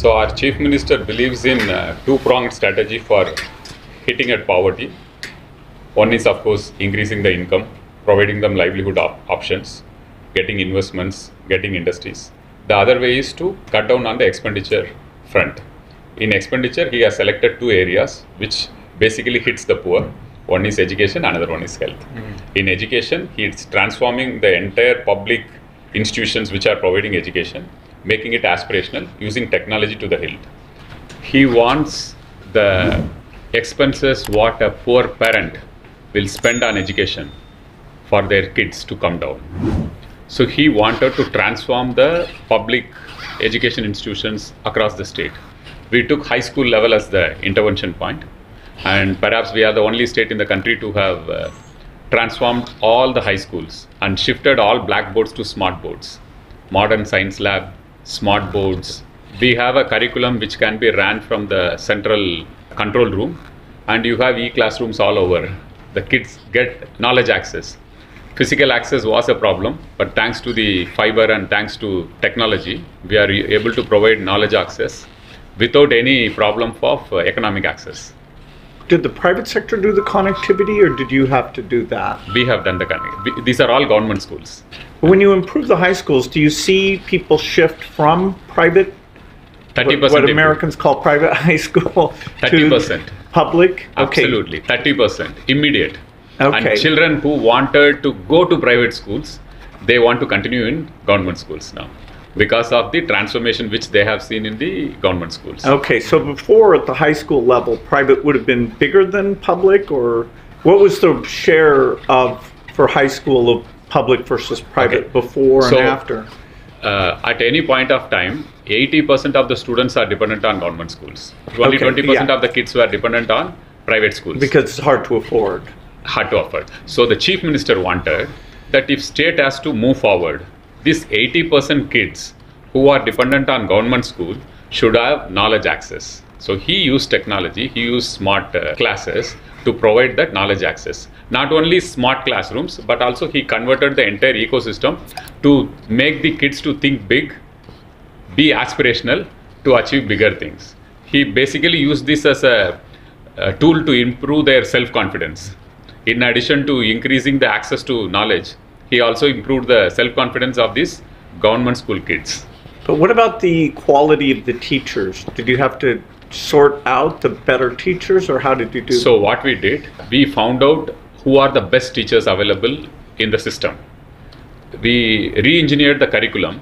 So our Chief Minister believes in two-pronged strategy for hitting at poverty. One is, of course, increasing the income, providing them livelihood options, getting investments, getting industries. The other way is to cut down on the expenditure front. In expenditure, he has selected two areas which basically hits the poor. One is education, another one is health. In education, he is transforming the entire public institutions which are providing education, making it aspirational, using technology to the hilt. He wants the expenses what a poor parent will spend on education for their kids to come down. So he wanted to transform the public education institutions across the state. We took high school level as the intervention point, and perhaps we are the only state in the country to have transformed all the high schools and shifted all blackboards to smart boards. Modern science lab, smart boards. We have a curriculum which can be ran from the central control room, and you have e-classrooms all over. The kids get knowledge access. Physical access was a problem, but thanks to the fiber and thanks to technology, we are able to provide knowledge access without any problem of economic access. Did the private sector do the connectivity, or did you have to do that? We have done the connectivity. These are all government schools. When you improve the high schools, do you see people shift from private, 30% what Americans call private high school, 30%. to public? Okay. Absolutely, 30%, immediate. Okay. And children who wanted to go to private schools, they want to continue in government schools now, because of the transformation which they have seen in the government schools. Okay, so before at the high school level, private would have been bigger than public, or what was the share of for high school of public versus private before and after? At any point of time, 80% of the students are dependent on government schools. Only 20% of the kids were dependent on private schools. Because it's hard to afford. Hard to afford. So the Chief Minister wanted that if state has to move forward, these 80% kids who are dependent on government school should have knowledge access. So he used technology, he used smart classes to provide that knowledge access. Not only smart classrooms, but also he converted the entire ecosystem to make the kids to think big, be aspirational, to achieve bigger things. He basically used this as a tool to improve their self-confidence. In addition to increasing the access to knowledge, he also improved the self-confidence of these government school kids. But what about the quality of the teachers? Did you have to sort out the better teachers, or how did you do that? So what we did, we found out who are the best teachers available in the system. We re-engineered the curriculum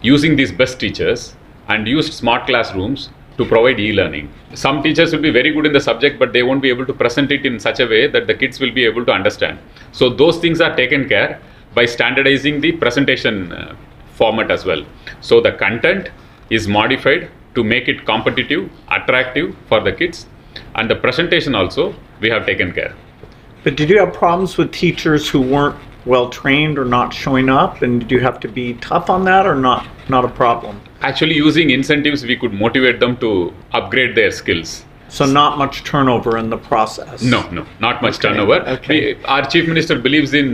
using these best teachers and used smart classrooms to provide e-learning. Some teachers will be very good in the subject, but they won't be able to present it in such a way that the kids will be able to understand. So those things are taken care by standardizing the presentation format as well. So the content is modified to make it competitive, attractive for the kids, and the presentation also we have taken care. But did you have problems with teachers who weren't well trained or not showing up, and did you have to be tough on that, or not a problem? Actually, using incentives, we could motivate them to upgrade their skills. So not much turnover in the process? No, not much turnover. Our Chief Minister believes in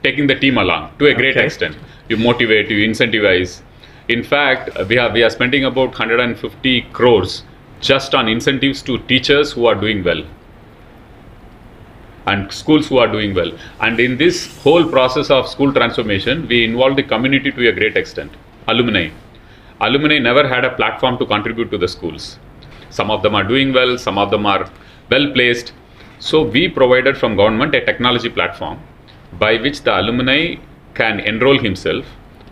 taking the team along to a great extent. You motivate, you incentivize. In fact, we are spending about 150 crores just on incentives to teachers who are doing well and schools who are doing well. And in this whole process of school transformation, we involve the community to a great extent. Alumni never had a platform to contribute to the schools. Some of them are doing well, some of them are well placed. So we provided from government a technology platform by which the alumni can enroll himself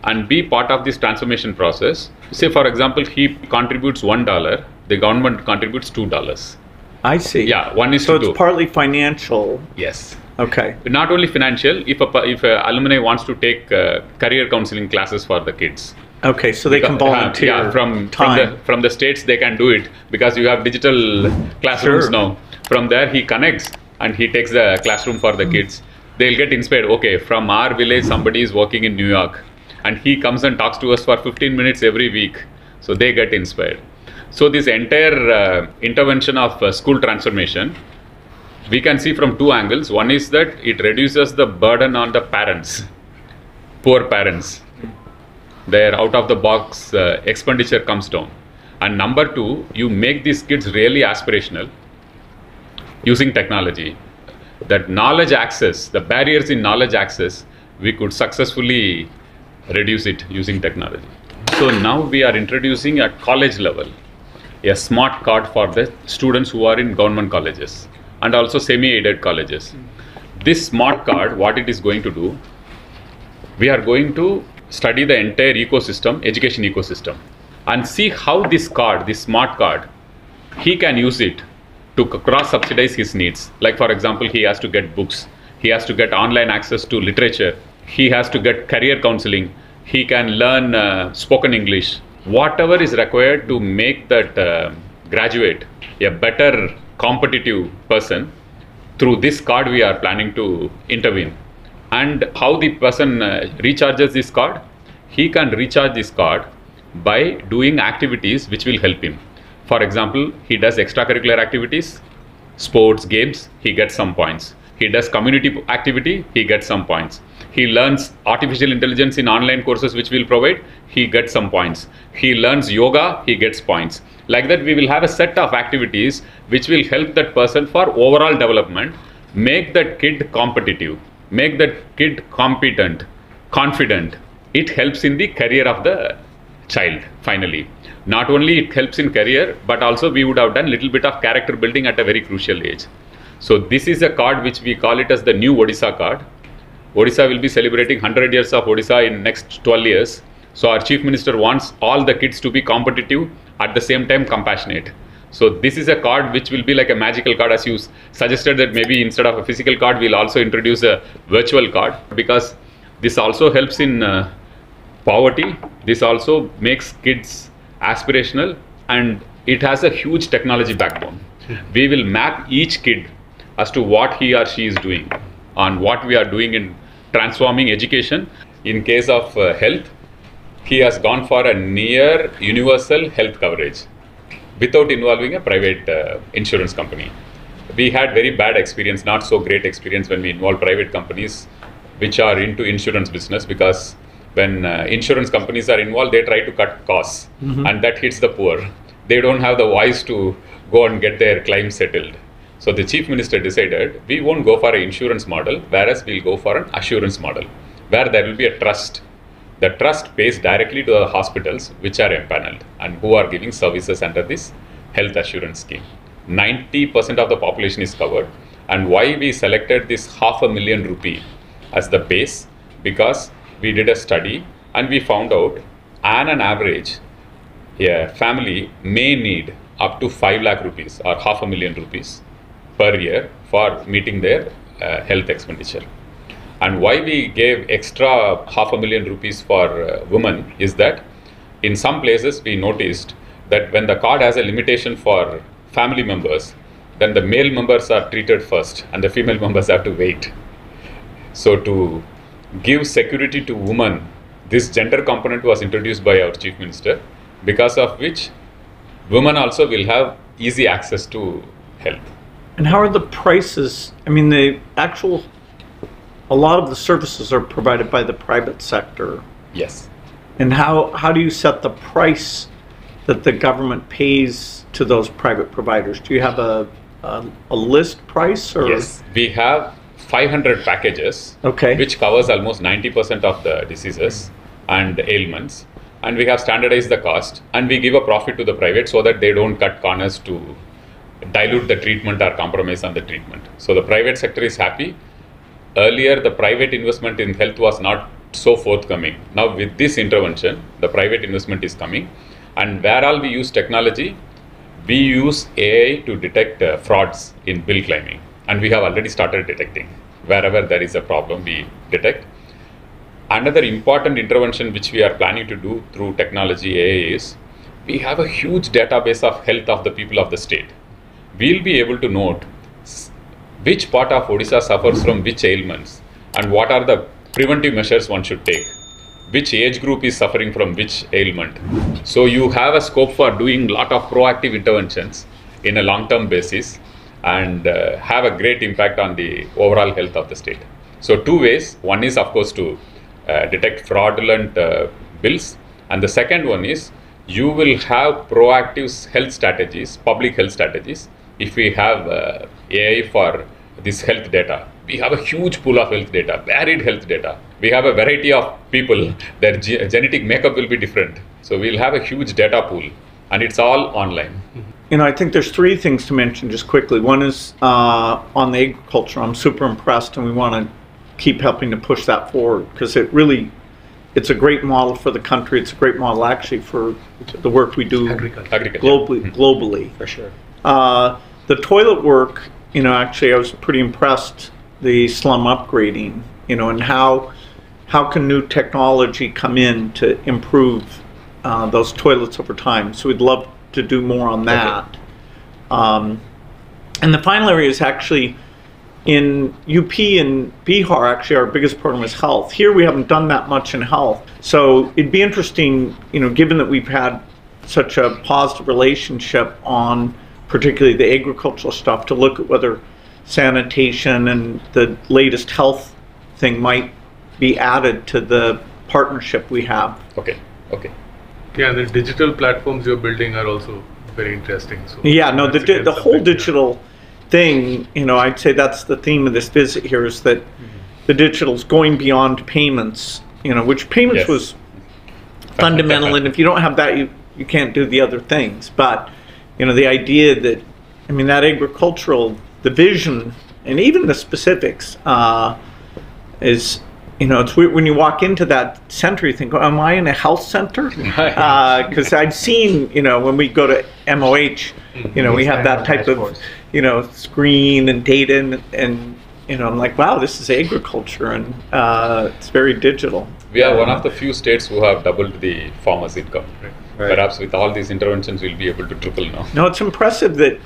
and be part of this transformation process. Say for example, he contributes $1, the government contributes $2. I see. Yeah, one is so to it's partly financial. Yes. Okay. Not only financial, if a alumni wants to take career counseling classes for the kids. Okay, so they can volunteer. From the states they can do it, because you have digital classrooms now. From there he connects and he takes the classroom for the kids. They'll get inspired. Okay, from our village somebody is working in New York, and he comes and talks to us for 15 minutes every week. So they get inspired. So this entire intervention of school transformation, we can see from two angles. One is that it reduces the burden on the parents, poor parents. Their out of the box expenditure comes down. And number two, you make these kids really aspirational using technology. That knowledge access, the barriers in knowledge access, we could successfully reduce it using technology. So now we are introducing at college level a smart card for the students who are in government colleges and also semi-aided colleges. This smart card, what it is going to do, we are going to study the entire ecosystem, education ecosystem, and see how this card, this smart card, he can use it to cross-subsidize his needs. Like for example, he has to get books, he has to get online access to literature, he has to get career counseling, he can learn spoken English, whatever is required to make that graduate a better competitive person. Through this card we are planning to intervene. And how the person recharges this card? He can recharge this card by doing activities which will help him. For example, he does extracurricular activities, sports, games, he gets some points. He does community activity, he gets some points. He learns artificial intelligence in online courses which we'll provide, he gets some points. He learns yoga, he gets points. Like that, we will have a set of activities which will help that person for overall development, make that kid competitive, make that kid competent, confident. It helps in the career of the child finally. Not only it helps in career, but also we would have done little bit of character building at a very crucial age. So this is a card which we call it as the new Odisha card. Odisha will be celebrating 100 years of Odisha in next 12 years. So our Chief Minister wants all the kids to be competitive, at the same time compassionate. So this is a card which will be like a magical card, as you suggested that maybe instead of a physical card, we'll also introduce a virtual card, because this also helps in poverty. This also makes kids aspirational, and it has a huge technology backbone. We will map each kid as to what he or she is doing, on what we are doing in transforming education. In case of health, he has gone for a near universal health coverage without involving a private insurance company. We had very bad experience, not so great experience, when we involve private companies which are into insurance business, because when insurance companies are involved, they try to cut costs, and that hits the poor. They don't have the voice to go and get their claims settled. So the Chief Minister decided we won't go for an insurance model, whereas we'll go for an assurance model, where there will be a trust. The trust pays directly to the hospitals which are empaneled and who are giving services under this health assurance scheme. 90% of the population is covered. And why we selected this ₹500,000 as the base? Because we did a study and we found out on an average a family may need up to 5 lakh rupees or ₹500,000 per year for meeting their health expenditure. And why we gave extra ₹500,000 for women is that in some places we noticed that when the card has a limitation for family members, then the male members are treated first and the female members have to wait. So to give security to women, this gender component was introduced by our Chief Minister, because of which women also will have easy access to health. And how are the prices? I mean, a lot of the services are provided by the private sector. Yes. And how do you set the price that the government pays to those private providers? Do you have a list price? Or? Yes, we have 500 packages, okay, which covers almost 90% of the diseases and ailments. And we have standardized the cost, and we give a profit to the private so that they don't cut corners to dilute the treatment or compromise on the treatment. So the private sector is happy. Earlier, the private investment in health was not so forthcoming. Now with this intervention, the private investment is coming. And where all we use technology, we use AI to detect frauds in bill claiming. And we have already started detecting. Wherever there is a problem, we detect. Another important intervention which we are planning to do through technology AI is, we have a huge database of health of the people of the state. We'll be able to note which part of Odisha suffers from which ailments and what are the preventive measures one should take. Which age group is suffering from which ailment. So you have a scope for doing a lot of proactive interventions in a long-term basis and have a great impact on the overall health of the state. So two ways. One is of course to detect fraudulent bills, and the second one is you will have proactive health strategies, public health strategies. If we have AI for this health data, we have a huge pool of health data, varied health data. We have a variety of people, their genetic makeup will be different. So we'll have a huge data pool, and it's all online. You know, I think there's three things to mention just quickly. One is on the agriculture. I'm super impressed, and we want to keep helping to push that forward because it's a great model for the country. It's a great model actually for the work we do globally. For sure. The toilet work, you know, actually I was pretty impressed, the slum upgrading, you know, and how can new technology come in to improve those toilets over time. So we'd love to do more on that. Okay. And the final area is actually in UP and Bihar, actually our biggest program is health. Here we haven't done that much in health. So it'd be interesting, you know, given that we've had such a positive relationship on particularly the agricultural stuff, to look at whether sanitation and the latest health thing might be added to the partnership we have. Okay. Yeah, the digital platforms you're building are also very interesting. So yeah, no, the whole digital thing, you know, I'd say that's the theme of this visit here, is that the digital's going beyond payments, you know, which payments was fundamental, and if you don't have that, you can't do the other things. But, you know, the idea that, I mean, that agricultural, the vision, and even the specifics is, you know, it's weird when you walk into that center, you think, oh, am I in a health center? Because I've seen, you know, when we go to MOH, you know, we have that type of, you know, screen and data, and you know, I'm like, wow, this is agriculture, and it's very digital. We are one of the few states who have doubled the farmers' income. Right. Perhaps with all these interventions, we'll be able to triple now. No, it's impressive that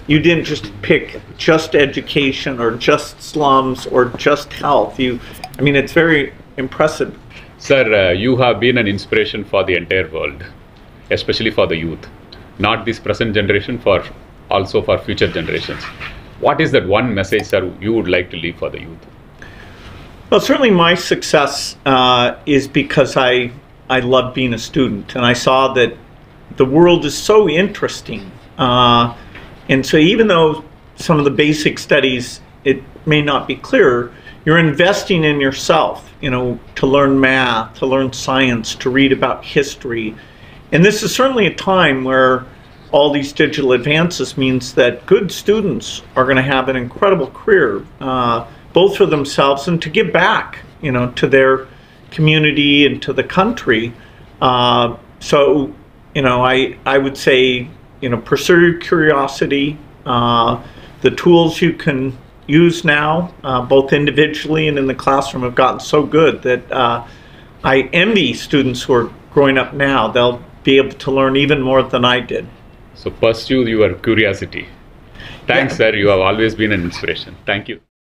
you didn't just pick just education or just slums or just health. I mean, it's very impressive. Sir, you have been an inspiration for the entire world, especially for the youth. Not this present generation, also for future generations. What is that one message, sir, you would like to leave for the youth? Well, certainly my success is because I love being a student, and I saw that the world is so interesting. And so even though some of the basic studies, it may not be clear, you're investing in yourself, you know, to learn math, to learn science, to read about history. And this is certainly a time where all these digital advances means that good students are going to have an incredible career, both for themselves and to give back, you know, to their community and to the country. So, you know, I would say, you know, pursue your curiosity. The tools you can use now, both individually and in the classroom, have gotten so good that I envy students who are growing up now. They'll be able to learn even more than I did. So pursue your curiosity. Thanks, sir. You have always been an inspiration. Thank you.